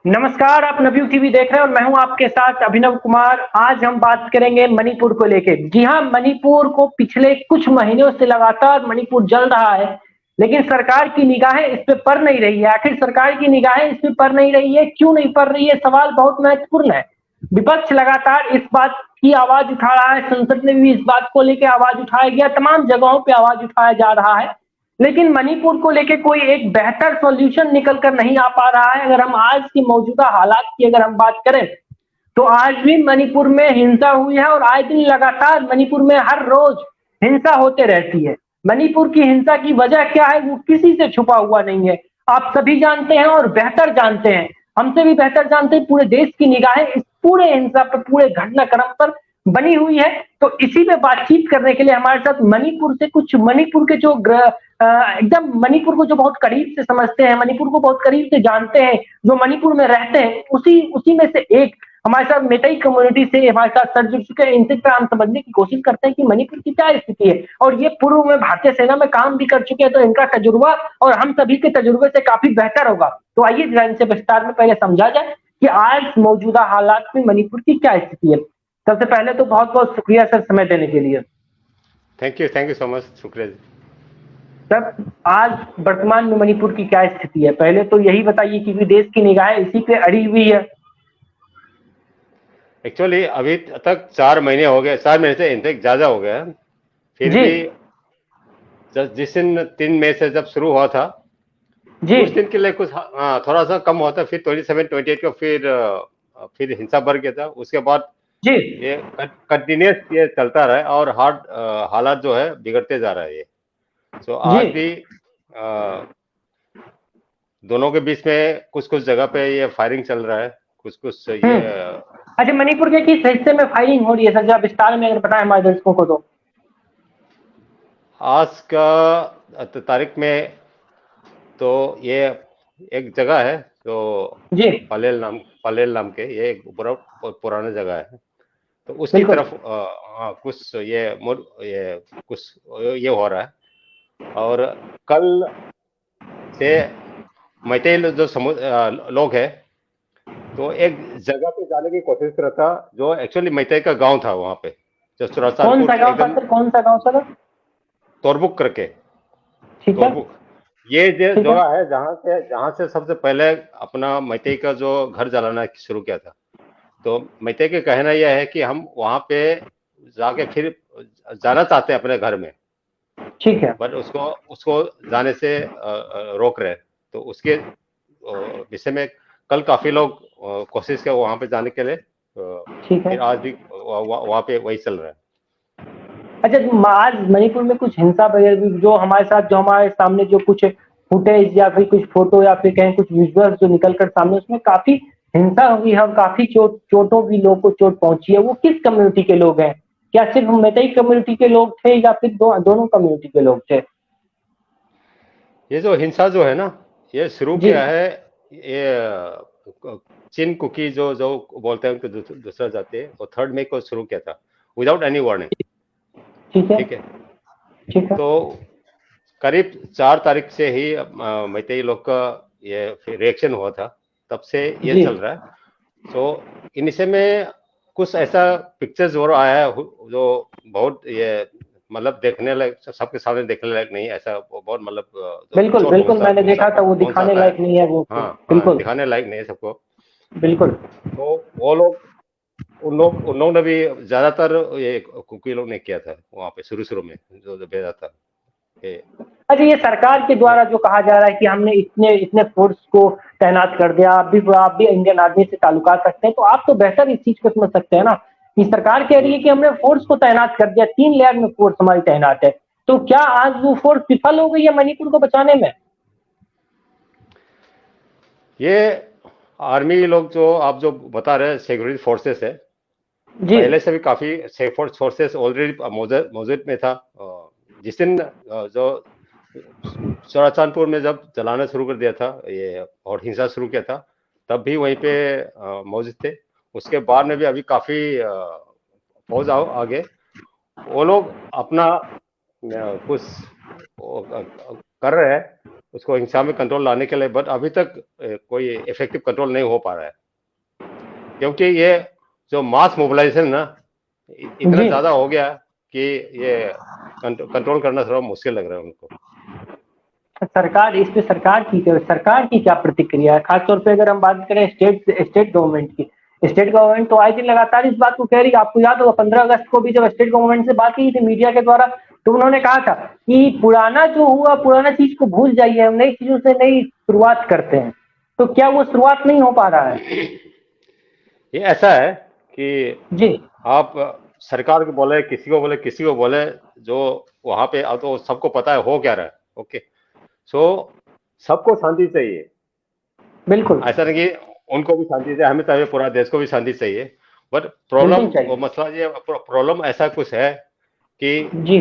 नमस्कार, आप नवयुग टीवी देख रहे हैं और मैं हूं आपके साथ अभिनव कुमार। आज हम बात करेंगे मणिपुर को लेके। जी हां, मणिपुर को पिछले कुछ महीनों से लगातार मणिपुर जल रहा है, लेकिन सरकार की निगाहें इस पे पड़ नहीं रही है। आखिर सरकार की निगाहें इस पे पड़ नहीं रही है, क्यों नहीं पड़ रही है? सवाल बहुत महत्वपूर्ण है। विपक्ष लगातार इस बात की आवाज उठा रहा है, संसद में भी इस बात को लेकर आवाज उठाया गया, तमाम जगहों पे आवाज उठाया जा रहा है, लेकिन मणिपुर को लेके कोई एक बेहतर सॉल्यूशन निकल कर नहीं आ पा रहा है। अगर हम आज की मौजूदा हालात की अगर हम बात करें, तो आज भी मणिपुर में हिंसा हुई है और आए दिन लगातार मणिपुर में हर रोज हिंसा होते रहती है। मणिपुर की हिंसा की वजह क्या है, वो किसी से छुपा हुआ नहीं है। आप सभी जानते हैं और बेहतर जानते हैं, हमसे भी बेहतर जानते हैं। पूरे देश की निगाहें इस पूरे हिंसा पर, पूरे घटनाक्रम पर बनी हुई है। तो इसी पे बातचीत करने के लिए हमारे साथ मणिपुर से कुछ मणिपुर के जो एकदम मणिपुर को जो बहुत करीब से समझते हैं, मणिपुर को बहुत करीब से जानते हैं, जो मणिपुर में रहते हैं, उसी उसी में से एक हमारे साथ मेतई कम्युनिटी से हमारे साथ सर जुड़ चुके हैं। इनसे हम समझने की कोशिश करते हैं कि मणिपुर की क्या स्थिति है, और ये पूर्व में भारतीय सेना में काम भी कर चुके हैं, तो इनका तजुर्बा और हम सभी के तजुर्बे से काफी बेहतर होगा। तो आइए जरा इनसे विस्तार में पहले समझा जाए कि आज मौजूदा हालात में मणिपुर की क्या स्थिति है। सबसे पहले तो बहुत बहुत शुक्रिया सर समय देने के लिए। थैंक यू सो मच, शुक्रिया जी। सर, आज वर्तमान में मणिपुर की क्या स्थिति है, पहले तो यही बताइए, क्योंकि देश की निगाहें इसी पे अड़ी हुई है। एक्चुअली अभी तक 4 महीने हो गए, 4 महीने से इंतेक ज्यादा हो गया है। फिर जी भी जिस दिन 3 मई से जब शुरू हुआ था, जी कुछ दिन के लिए कुछ थोड़ा सा कम हुआ था, फिर 27-28 को फिर हिंसा बढ़ गया था। उसके बाद जी ये कंटिन्यूस ये चलता रहा है और हालात जो है बिगड़ते जा रहा है ये। सो जी आज भी दोनों के बीच में कुछ कुछ जगह पे ये फायरिंग चल रहा है, कुछ कुछ ये अच्छा, मणिपुर के किस हिस्से में फायरिंग हो रही है सर, जरा विस्तार में अगर बताएं हमारे दर्शकों को तो। आज का तारीख में तो ये एक जगह है जो जी पलेल नाम के, ये एक बड़ा पुराना जगह है। तो उसकी बिल्कुल। तरफ कुछ ये कुछ ये हो रहा है। और कल से मैतेई लोग है, तो एक जगह पे जाने की कोशिश कर रहा था, जो एक्चुअली मैतेई का गांव था वहां पे, जो कौन सा सुरसालपुर गांव था एकदम सर, कौन सा गांव सर? तोरबुक करके, ठीक है। तोरबुक ये जो ठीक है। जगह है जहाँ से सबसे पहले अपना मैतेई का जो घर जलाना शुरू किया था। तो मैतेई का कहना यह है कि हम वहां पे जाके फिर जाना चाहते हैं अपने घर में, ठीक है। बट उसको उसको जाने से रोक रहे। तो उसके विषय में कल काफी लोग कोशिश किया वहां पे जाने के लिए। ठीक है। फिर आज भी वहां पे वही चल रहा है। अच्छा, आज मणिपुर में कुछ हिंसा वगैरह जो हमारे साथ, जो हमारे सामने जो कुछ फुटेज या फिर कुछ फोटो या फिर कहीं कुछ विजुअल्स जो निकल कर सामने, उसमें काफी हिंसा हुई है और काफी चोटों भी लोगों को चोट पहुंची है। वो किस कम्युनिटी के लोग हैं? क्या सिर्फ मेतई कम्युनिटी के लोग थे या फिर दोनों कम्युनिटी के लोग थे? ये जो हिंसा जो है ना, ये शुरू जी। किया है ये चिन कुकी जो जो बोलते हैं उनको दूसरा जाति है, वो 3 मई को शुरू किया था, विदाउट एनी वार्निंग। ठीक है। ठीक है। ठीक है। तो करीब 4 तारीख से ही मैतेई लोग का ये रिएक्शन हुआ था, तब से ये जी। चल रहा है। तो इन विषय में कुछ ऐसा पिक्चर्स और आया है जो बहुत ये मतलब देखने लायक, सबके सामने देखने लायक नहीं है। ऐसा बहुत मतलब बिल्कुल चोट बिल्कुल, मैंने देखा था, वो दिखाने पहुंचाता है। लायक नहीं है वो। हाँ हाँ, बिल्कुल। दिखाने लायक नहीं है सबको। बिल्कुल। तो वो लोग उन लोग ने भी ज्यादातर ये कुकी लोग ने किया था वहां पे शुरू शुरू में, जो भेजा था ये। अच्छा, ये सरकार के द्वारा जो कहा जा रहा है कि हमने इतने इतने फोर्स को तैनात कर दिया, आप भी इंडियन आर्मी से ताल्लुकात रखते हैं, तो आप तो बेहतर इस चीज को समझ सकते हैं ना कि सरकार कह रही है कि हमने फोर्स को तैनात कर दिया, 3 लेयर में फोर्स हमारी तैनात है। तो क्या आज वो फोर्स विफल हो गई है मणिपुर को बचाने में? ये आर्मी लोग जो आप जो बता रहे हैं सिक्योरिटी फोर्सेस है, जी। पहले से भी काफी सिक्योरिटी फोर्सेस ऑलरेडी मौजूद में था। जिस दिन जो चौराचांदपुर में जब चलाना शुरू कर दिया था ये और हिंसा शुरू किया था, तब भी वहीं पे मौजूद थे। उसके बाद में भी अभी काफी फौज आगे, वो लोग अपना कुछ कर रहे हैं। उसको हिंसा में कंट्रोल लाने के लिए, बट अभी तक कोई इफेक्टिव कंट्रोल नहीं हो पा रहा है, क्योंकि ये जो मास मोबिलाइजेशन ना इतना जी ज्यादा हो गया कि ये कंट्रोल करना थोड़ा मुश्किल लग रहा है उनको। सरकार, इस पे सरकार की क्या प्रतिक्रिया है? खासतौर पे अगर हम बात करें स्टेट गवर्नमेंट की, स्टेट गवर्नमेंट तो आए दिन लगातार इस बात को कह रही है। आपको याद होगा 15 अगस्त को भी जब स्टेट गवर्नमेंट से बात की थी मीडिया के द्वारा, तो उन्होंने कहा था कि पुराना जो हुआ, पुराना चीज को भूल जाइए, हम नई चीजों से नई शुरुआत करते हैं। तो क्या वो शुरुआत नहीं हो पा रहा है? ये ऐसा है कि जी आप सरकार को बोले, किसी को बोले, जो वहां पे अब तो सबको पता है हो क्या रहा है। ओके, सो सबको शांति चाहिए, बिल्कुल ऐसा नहीं कि उनको भी शांति चाहिए, हमें चाहिए, पूरा देश को भी शांति चाहिए। बट बिल्कुल प्रॉब्लम, वो चाहिए। मसला, ये प्रॉब्लम ऐसा कुछ है कि जी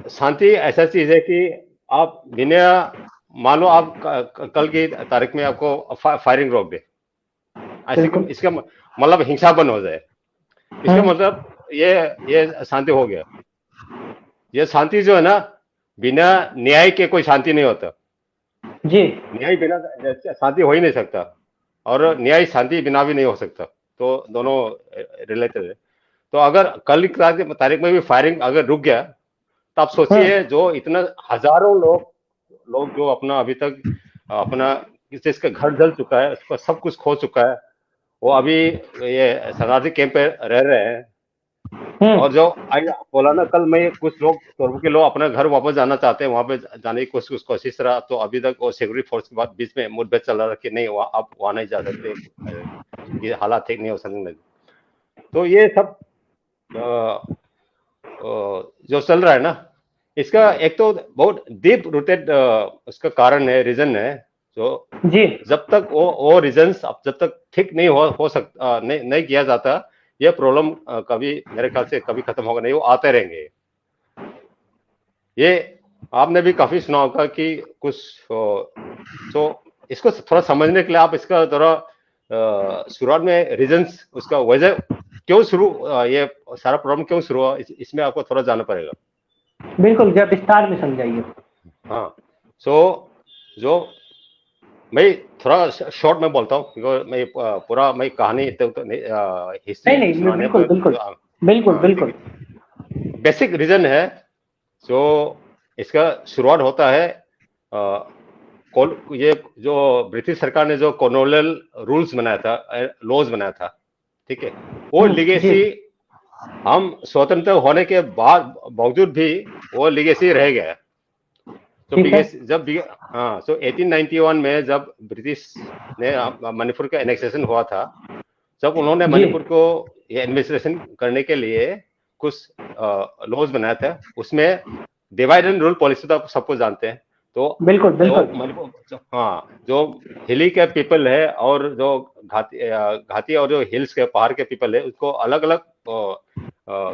शांति ऐसा चीज है कि आप बिना, मान लो आप कल की तारीख में आपको फायरिंग रोक दे, ऐसे बिल्कुल। इसका मतलब हिंसा बंद हो जाए, इसका मतलब ये शांति हो गया। ये शांति जो है ना, बिना न्याय के कोई शांति नहीं होता। जी न्याय बिना शांति हो ही नहीं सकता, और न्याय शांति बिना भी नहीं हो सकता, तो दोनों रिलेटेड है। तो अगर कल की तारीख में भी फायरिंग अगर रुक गया, तो आप सोचिए जो इतना हजारों लोग जो अपना अभी तक अपना जिसका घर जल चुका है, उसका सब कुछ खो चुका है, वो अभी ये शरणार्थी कैंप पे रह रहे हैं। और जो आई बोला ना, कल में कुछ लोग तोरबू के लोग अपना घर वापस जाना चाहते हैं, वहां पे जाने की कुछ कोशिश रहा, तो अभी तक वो सिक्योरिटी फोर्स के बाद बीच में मुठभेड़ चल रहा है कि नहीं आप वहां नहीं जा सकते, ये हालात ठीक नहीं हो सकते। तो ये सब जो चल रहा है ना, इसका एक तो बहुत डीप रूटेड उसका कारण है, रीजन है, जो जी जब तक वो रीजन जब तक ठीक नहीं हो सकता, नहीं किया जाता, ये प्रॉब्लम कभी मेरे ख्याल से कभी खत्म होगा नहीं, वो आते रहेंगे। ये आपने भी काफी सुना होगा कि कुछ तो इसको थोड़ा समझने के लिए आप इसका थोड़ा शुरुआत में रीजंस, उसका वजह क्यों शुरू, ये सारा प्रॉब्लम क्यों शुरू हुआ, इसमें आपको थोड़ा जानना पड़ेगा। बिल्कुल, जब विस्तार में समझाइए। हाँ, सो जो मैं थोड़ा शॉर्ट में बोलता हूँ, क्योंकि मैं पूरा मैं कहानी नहीं हिस्ट्री नहीं, सुनाने बिल्कुल पर बिल्कुल बिल्कुल बिल्कुल। बेसिक रीजन है। जो इसका शुरुआत होता है ये जो ब्रिटिश सरकार ने जो कॉलोनियल रूल्स बनाया था, लॉज बनाया था, ठीक है, वो जी लिगेसी हम स्वतंत्र होने के बाद बावजूद भी वो लिगेसी रह गया। तो ठीक है। जब हाँ, सो 1891 में जब ब्रिटिश ने मणिपुर का एनेक्सेशन हुआ था, जब उन्होंने जी मणिपुर को ये एडमिनिस्ट्रेशन करने के लिए कुछ लॉज बनाया था, उसमें डिवाइड एंड रूल पॉलिसी तो आप सबको जानते हैं। तो बिल्कुल जो बिल्कुल। मणिपुर, हाँ, जो हिली के पीपल है और जो घाटी और जो हिल्स के पहाड़ के पीपल है, उसको अलग अलग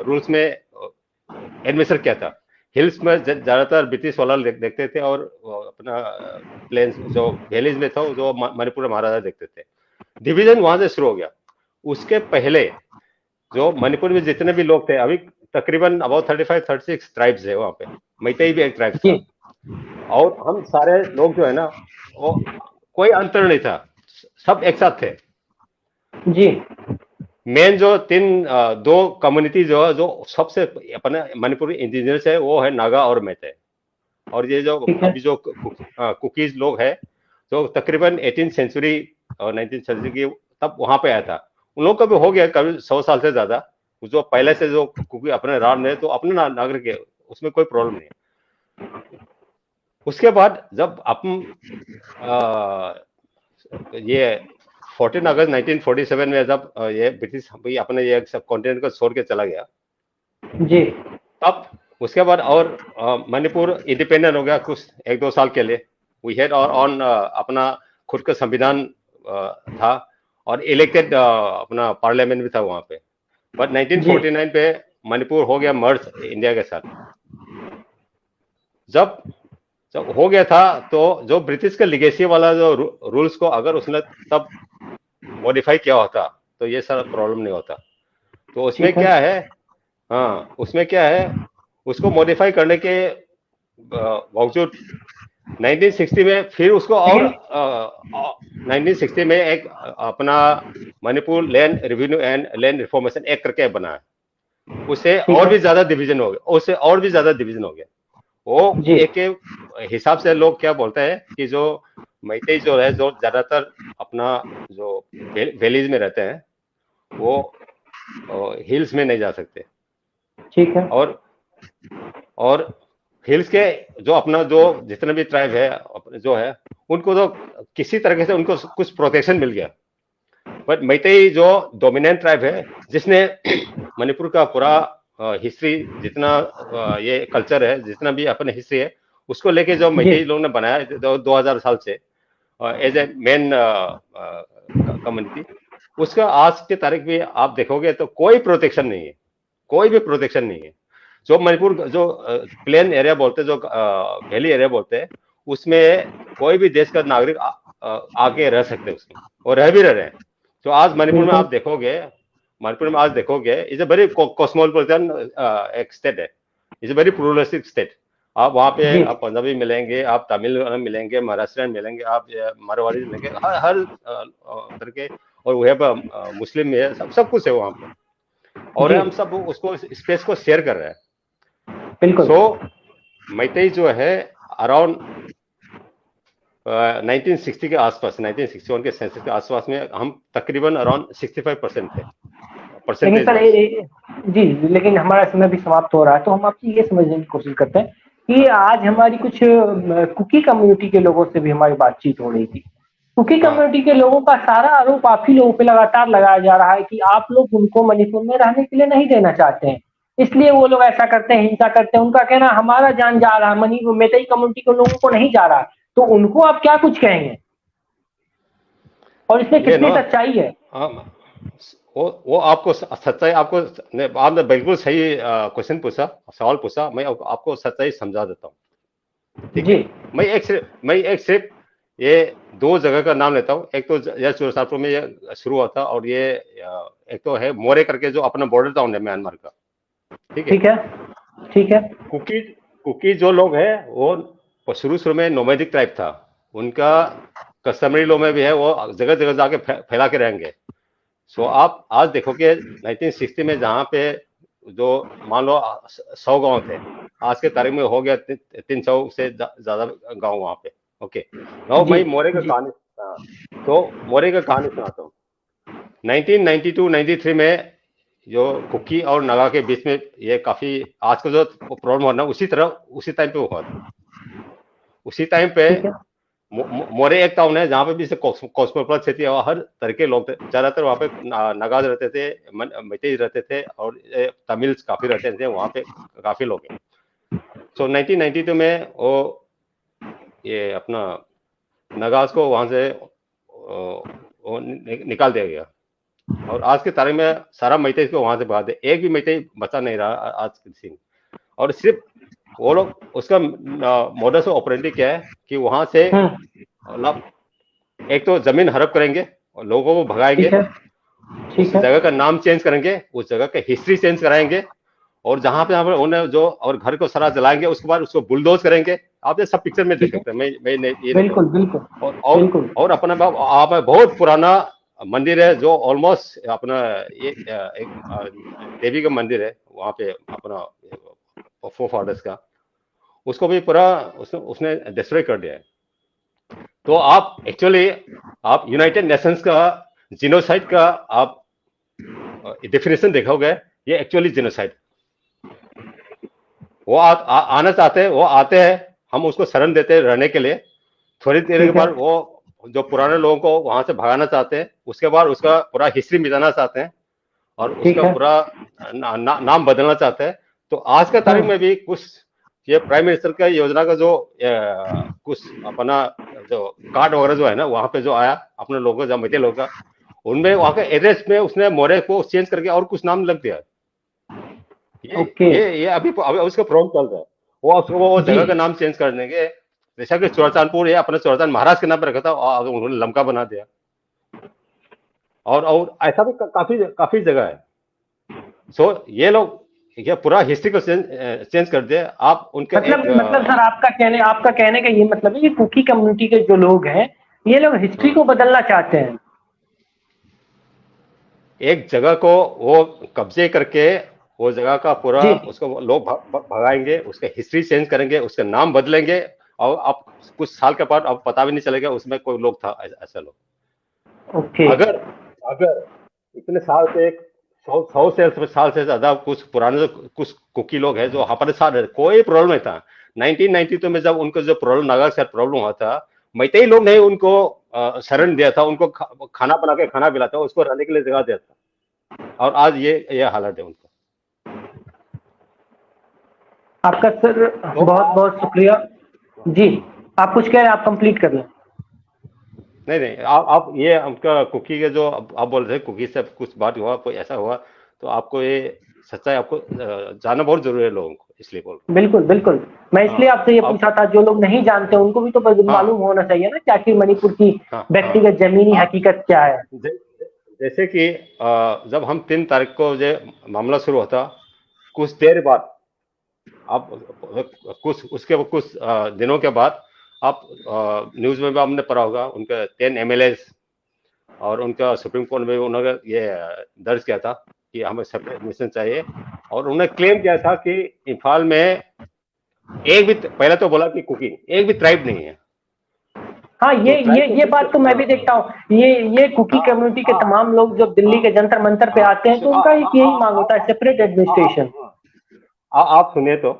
रूल्स में एडमिनिस्टर किया था। हिल्स में ज्यादातर ब्रिटिश वाला देखते थे, और अपना प्लेन्स जो वैलीज में था जो मणिपुर महाराजा देखते थे। डिवीजन वहां से शुरू हो गया। उसके पहले जो मणिपुर में जितने भी लोग थे, अभी तकरीबन अबाउट 35-36 ट्राइब्स है वहां पे, मैतेई भी एक ट्राइब जी था, और हम सारे लोग जो है ना, वो कोई अंतर नहीं था, सब एक साथ थे। जी मेन जो दो कम्युनिटी जो है, जो सबसे अपने मणिपुरी इंडिजिनस है, वो है नागा और मैते। और ये जो ठीक है। अभी जो कुकीज लोग है, जो तकरीबन 18th सेंचुरी और 19th सेंचुरी की तब वहां पे आया था, उन लोगों का भी हो गया कभी 100 साल से ज्यादा। जो पहले से जो कुकी अपने राज में, तो अपने नागरिक है, उसमें कोई प्रॉब्लम नहीं है। उसके बाद जब अपन ये 14 अगस्त 1947 में जब ये ब्रिटिश अपने ये सब कॉन्टिनेंट को छोड़ के चला गया, जी तब उसके बाद और मणिपुर इंडिपेंडेंट हो गया कुछ 1-2 साल के लिए। वी हैड और ऑन अपना खुद का संविधान था, और इलेक्टेड अपना पार्लियामेंट भी था वहां पे। बट जी 1949 पे मणिपुर हो गया मर्ज इंडिया के साथ। जब जब हो गया था, तो जो ब्रिटिश का लिगेसी वाला जो रूल्स को अगर उसने तब मॉडिफाई किया होता, तो ये सारा प्रॉब्लम नहीं होता। तो उसमें ठीक है। क्या है, हाँ, उसमें क्या है, उसको मॉडिफाई करने के बावजूद 1960 में फिर उसको और लेकिन 1960 में एक अपना Manipur land revenue and land reformation act करके बना है। उससे ठीक और है भी ज्यादा डिवीजन हो गया, उससे और भी ज्यादा डिवीजन हो गया। वो जी एक के हिसाब से लोग क्या बोलते हैं कि जो मैतेई जो है, जो ज्यादातर अपना जो वैलीज में रहते हैं, वो हिल्स में नहीं जा सकते। ठीक है और हिल्स के जो अपना जो जितने भी ट्राइब है जो है, उनको तो किसी तरीके से उनको कुछ प्रोटेक्शन मिल गया। बट मैतेई जो डोमिनेंट ट्राइब है, जिसने मणिपुर का पूरा हिस्ट्री, जितना ये कल्चर है, जितना भी अपने हिस्ट्री है, उसको लेके जो जी मैतेई लोग ने बनाया 2000 साल से एज ए मेन कम्युनिटी, उसका आज के तारीख में आप देखोगे तो कोई प्रोटेक्शन नहीं है, कोई भी प्रोटेक्शन नहीं है। जो मणिपुर जो प्लेन एरिया बोलते हैं, जो वैली एरिया बोलते हैं, उसमें कोई भी देश का नागरिक आके रह सकते हैं उसमें, और रह भी रहे हैं। तो आज मणिपुर में बिल्कुल आप देखोगे, मणिपुर में आज देखोगे, इज ए वेरी कॉस्मोपॉलिटन एक स्टेट है, is a very pluralistic state. आप वहाँ पे जी आप पंजाबी मिलेंगे, आप तमिल मिलेंगे, महाराष्ट्रियन मिलेंगे, आप मारवाड़ी मिलेंगे, हर तरह के, और वह मुस्लिम है, सब कुछ है वहाँ पे। और जी हम सब उसको स्पेस को शेयर कर रहे हैं। बिल्कुल सो मैतेई जो है अराउंड 1960 के आसपास, 1961 के सेंसस के आसपास में हम तकरीबन अराउंड 65% थे लेकिन परसेंटेज सर वाइज। जी लेकिन हमारा समय भी समाप्त हो रहा है, तो हम आपसे ये समझने की कोशिश करते हैं कि आज हमारी कुछ कुकी कम्युनिटी के लोगों से भी हमारी बातचीत हो रही थी। कुकी हाँ, कम्युनिटी के लोगों का सारा आरोप आप ही लोगों पे लगातार लगाया जा रहा है कि आप लोग उनको मणिपुर में रहने के लिए नहीं देना चाहते हैं, इसलिए वो लोग ऐसा करते हैं, हिंसा करते हैं। उनका कहना हमारा जान जा रहा है, मणिपुर मेतई कम्युनिटी के लोगों को नहीं जा रहा है। तो उनको आप क्या कुछ कहेंगे और इसमें ये कितनी ना, सच्चाई है? वो आपको सच्चाई, आपने बिल्कुल सही क्वेश्चन पूछा, सवाल पूछा। मैं आपको सच्चाई समझा देता हूँ, ठीक जी है। मैं एक सिर्फ ये दो जगह का नाम लेता हूँ। एक तो यह चुरसापुर में ये शुरू हुआ था, और ये एक तो है मोरे करके, जो अपना बॉर्डर टाउन है म्यांमार का, ठीक है। ठीक है ठीक है कुकी कुकी जो लोग हैं, वो शुरू में नोमैडिक टाइप था। उनका कस्टमरी लॉ में भी है, वो जगह जगह जाके फैला के रहेंगे। सो आप आज देखोगे 1960 में जहाँ पे जो मान लो 100 गांव थे, आज के तारीख में हो गया 300 से ज्यादा गांव वहाँ पे। ओके, नाउ जी मैं मोरे का जी कहानी, तो मोरे का कहानी सुनाता हूँ। 1992-93 में जो कुकी और नगा के बीच में ये काफी, आज का जो प्रॉब्लम हो रहा है, उसी टाइम पे हुआ था। उसी टाइम पे ठीक है मोरे एक टाउन है जहाँ पे भी से कॉस्मोपॉलिटन सिटी है, हर तरह के लोग थे। ज्यादातर वहाँ पे नगाज रहते थे, मैतेई रहते थे, और तमिल्स काफी रहते थे वहाँ पे, काफी लोग हैं। सो 1992 में ये अपना नगाज को वहां से निकाल दिया गया, और आज के तारीख में सारा मैतेई को वहां से भगा दे, एक भी मैतेई बचा नहीं रहा आज के दिन। और सिर्फ वो लोग, उसका मॉडस ऑपरेंडी क्या है कि वहां से मतलब एक तो जमीन हड़प करेंगे और लोगों को भगाएंगे, ठीक है उस ठीक है जगह का नाम चेंज करेंगे, उस जगह का हिस्ट्री चेंज कराएंगे, और जहां पे उन्हें जो, और घर को सारा जलाएंगे, उसके बाद उसको बुलडोज करेंगे। आप ये सब पिक्चर में देख ठीक है सकते हैं, मैं ये नहीं बिल्कुल कहूंगा। बिल्कुल बिल्कुल और अपना आप बहुत पुराना मंदिर है, जो ऑलमोस्ट अपना ये एक देवी का मंदिर है वहां पे, अपना फोर फादर्स का, उसको भी पूरा उसने डिस्ट्रॉय कर दिया है। तो आप एक्चुअली आप यूनाइटेड नेशंस का जिनोसाइड का आप डेफिनेशन देखोगे, ये एक्चुअली जिनोसाइड। वो आना चाहते हैं, वो आते हैं, हम उसको शरण देते हैं रहने के लिए। थोड़ी देर के ठीक है बाद वो जो पुराने लोगों को वहां से भगाना चाहते हैं, उसके बाद उसका पूरा हिस्ट्री मिटाना चाहते हैं, और ठीक उसका है पूरा नाम बदलना चाहते हैं। तो आज के तारीख में भी कुछ ये प्राइम मिनिस्टर का योजना का जो कुछ अपना जो कार्ड वगैरह जो है ना, वहां पे जो आया अपने लोगों का, मैते लोगों का, उनमें वहां के एड्रेस में उसने मोरे को चेंज करके और कुछ नाम लग दिया। ओके ये अभी उसका प्रॉब्लम चल रहा है। वो जी जगह का नाम चेंज कर देंगे, जैसा कि चौड़चानपुर, ये अपना चौड़चान महाराज के नाम पर रखा था, और उन्होंने लमका बना दिया। और ऐसा भी काफी काफी जगह है। सो ये लोग क्या पूरा हिस्ट्री को चेंज कर दिया आप उनका मतलब सर आपका कहने का ये मतलब है कि कुकी कम्युनिटी के जो लोग हैं ये लोग हिस्ट्री को बदलना चाहते हैं। एक जगह को वो कब्जे करके वो जगह का पूरा जी उसको लोग भगाएंगे, उसका हिस्ट्री चेंज करेंगे, उसका नाम बदलेंगे, और अब कुछ साल के बाद अब पता भी नहीं चलेगा उसमें कोई लोग था ऐसा लोग। ओके अगर अगर इतने साल से 100 साल से ज्यादा कुछ पुराने जो कुछ कुकी लोग हैं जो हमारे साथ रहते, कोई प्रॉब्लम नहीं था। 1992 में जब उनको जो प्रॉब्लम नागा के साथ प्रॉब्लम हुआ था, मैतेई लोग ने उनको शरण दिया था, उनको खाना बना के खाना खिलाता, उसको रहने के लिए जगह दिया था, और आज ये हालत है उनका। आपका सर तो बहुत बहुत शुक्रिया। जी आप कुछ कह रहे हैं, आप कंप्लीट कर लें। नहीं नहीं, आप ये उनका कुकी के जो आप बोल रहे थे, कुकी से कुछ बात हुआ, कोई ऐसा हुआ, तो आपको ये सच्चाई आपको जानना बहुत जरूरी है लोगों को, इसलिए बोल रहा बिल्कुल बिल्कुल, मैं हूँ। इसलिए आपसे ये हाँ पूछा था, जो लोग नहीं जानते उनको भी तो हाँ मालूम होना चाहिए ना कि आखिर मणिपुर की हाँ हाँ व्यक्तिगत जमीनी हाँ। हकीकत क्या है। जैसे कि जब हम 3 तारीख को जो मामला शुरू होता, कुछ देर बाद आप कुछ उसके कुछ दिनों के बाद आप न्यूज में भी आपने पढ़ा होगा, उनके 10 MLA और उनका सुप्रीम कोर्ट में उन्होंने ये दर्ज किया था कि हमें सेपरेट एडमिशन चाहिए, और उन्होंने क्लेम किया था कि इम्फाल में एक भी, पहले तो बोला कि कुकी एक भी ट्राइब नहीं है। हाँ तो ट्राइब को ये बात तो मैं भी देखता हूँ, ये कुकी हाँ कम्युनिटी के हाँ तमाम लोग जब दिल्ली के जंतर मंतर पे हाँ आते हैं तो उनका एक यही मांग होता है, सेपरेट एडमिनिस्ट्रेशन। आप सुनिए तो,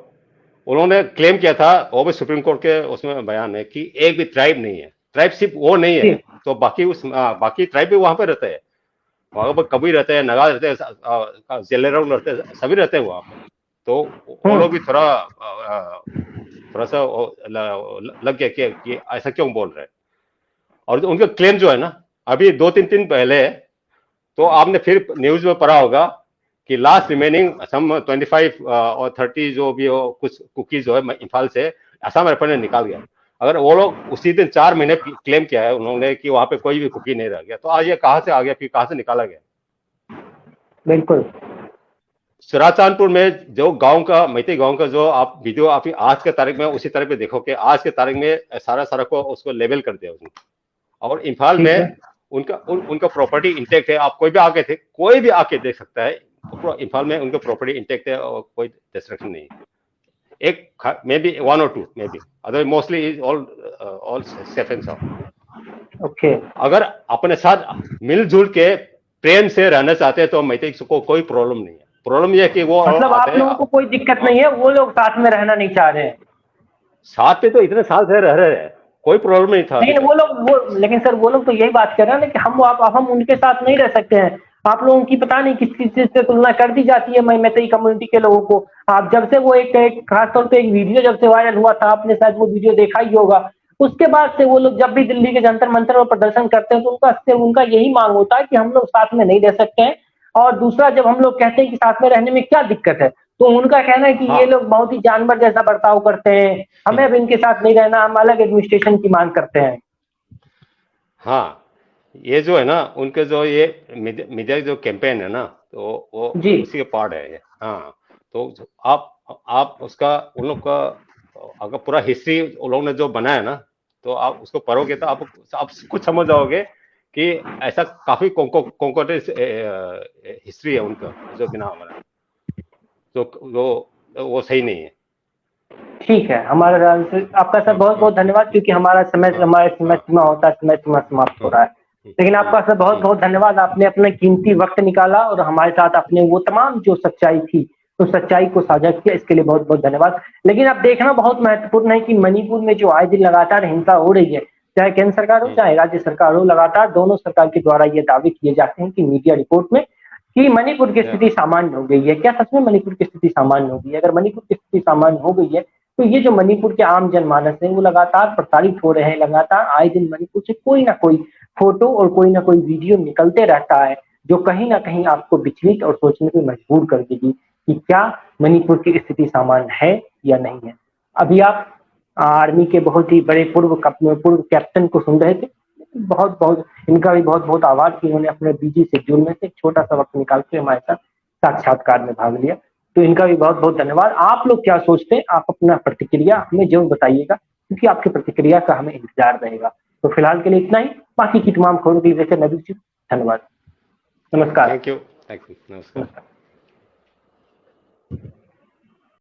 उन्होंने क्लेम किया था, वो भी सुप्रीम कोर्ट के उसमें बयान है कि एक भी ट्राइब नहीं है, ट्राइब सिर्फ वो नहीं है, जी तो बाकी बाकी ट्राइब भी वहां पे रहते हैं, वहां पर कबीर रहते हैं, नगा रहते हैं, जेलर रहते हैं, सभी रहते हैं वहां पे। तो वो लोग भी थोड़ा सा लग गया कि ऐसा क्यों बोल रहे हैं। और उनका क्लेम जो है ना, अभी 2-3 दिन पहले तो आपने फिर न्यूज में पढ़ा होगा कि लास्ट रिमेनिंग सम 25 और 30 जो भी हो कुछ कुकीज जो है इम्फाल से असम राइफल ने निकाल गया। अगर वो लोग उसी दिन 4 महीने क्लेम किया है उन्होंने कि वहां पे कोई भी कुकी नहीं रह गया, तो आज ये कहां से आ गया, फिर कहां से निकाला गया। बिल्कुल चुराचांदपुर में जो गांव का मैती गांव का जो आप वीडियो आप आज के तारीख में उसी तारीख पे देखो कि आज के तारीख में सारा को उसको लेबल कर दिया उसने। और इम्फाल ठीक है। में उनका प्रॉपर्टी इंटेक्ट है, आप कोई भी आके थे, कोई भी आके देख सकता है, इम्फाल में उनका प्रॉपर्टी इंटेक्ट है और कोई डिस्ट्रक्शन नहीं है। एक may be 1 or 2 may be, other mostly is all safe and sound. Okay अगर अपने साथ मिलजुल के प्रेम से रहना चाहते हैं तो मैत्री को कोई प्रॉब्लम नहीं है। प्रॉब्लम यह है कि वो मतलब आते आप लोगों को हैं कोई दिक्कत नहीं है, वो लोग साथ में रहना नहीं चाह रहे हैं। साथ पे, तो इतने साल से रह रहे हैं, कोई प्रॉब्लम नहीं था अभी लेकिन तक। लेकिन सर वो लोग तो यही बात कर रहे हैं ना कि हम उनके साथ नहीं रह सकते हैं। आप लोगों की पता नहीं किस किस चीज से तुलना कर दी जाती है मैतेई कम्युनिटी के लोगों को। आप जब से वो एक खासतौर पे एक वीडियो जब से वायरल हुआ था, आपने शायद वो वीडियो देखा ही होगा, उसके बाद से वो लोग जब भी दिल्ली के जंतर मंतर पर प्रदर्शन करते हैं तो उनका यही मांग होता है कि हम लोग साथ में नहीं रह सकते हैं। और दूसरा, जब हम लोग कहते हैं कि साथ में रहने में क्या दिक्कत है, तो उनका कहना है कि हाँ ये लोग बहुत ही जानवर जैसा बर्ताव करते हैं, हमें अब इनके साथ नहीं रहना, हम अलग एडमिनिस्ट्रेशन की मांग करते हैं। हाँ, ये जो है ना उनके जो ये मीडिया जो कैंपेन है ना, तो वो जी उसी के पार्ट है ये। हाँ, तो आप उसका उन लोग का अगर पूरा हिस्ट्री उन लोगों ने जो बनाया ना, तो आप उसको पढ़ोगे तो आप कुछ समझ जाओगे कि ऐसा काफी कॉन्कोटेड हिस्ट्री है उनका जो बिना हमारा, जो वो सही नहीं है। ठीक है, हमारा आपका सर बहुत बहुत धन्यवाद, क्योंकि हमारे समय हाँ सीमा होता है, समय सीमा समाप्त हो हाँ रहा है। लेकिन आपका सर बहुत बहुत धन्यवाद, आपने अपना कीमती वक्त निकाला और हमारे साथ अपने वो तमाम जो सच्चाई थी तो सच्चाई को साझा किया, इसके लिए बहुत बहुत धन्यवाद। लेकिन अब देखना बहुत महत्वपूर्ण है कि मणिपुर में जो आए दिन लगातार हिंसा हो रही है, चाहे केंद्र सरकार हो चाहे राज्य सरकार हो, लगातार दोनों सरकार के द्वारा ये दावे किए जाते हैं कि मीडिया रिपोर्ट में कि मणिपुर की स्थिति सामान्य हो गई है। क्या सच में मणिपुर की स्थिति सामान्य हो गई है? अगर मणिपुर की स्थिति सामान्य हो गई है तो ये जो मणिपुर के आम जनमानस है वो लगातार प्रताड़ित हो रहे हैं, लगातार आए दिन मणिपुर से कोई ना कोई फोटो और कोई ना कोई वीडियो निकलते रहता है जो कहीं ना कहीं आपको विचलित और सोचने पर मजबूर कर देगी कि क्या मणिपुर की स्थिति सामान्य है या नहीं है। अभी आप आर्मी के बहुत ही बड़े पूर्व कैप्टन को सुन रहे थे। बहुत बहुत इनका भी बहुत बहुत आभार कि उन्होंने अपने बिजी शेड्यूल में से एक छोटा सा वक्त निकाल के हमारे साथ साक्षात्कार में भाग लिया। तो इनका भी बहुत बहुत धन्यवाद। आप लोग क्या सोचते हैं, आप अपना प्रतिक्रिया हमें जरूर बताइएगा, क्योंकि आपकी प्रतिक्रिया का हमें इंतजार रहेगा। तो फिलहाल के लिए इतना ही, बाकी की तमाम खबरों की वजह से नबी जी धन्यवाद, नमस्कार। थैंक यू, नमस्कार।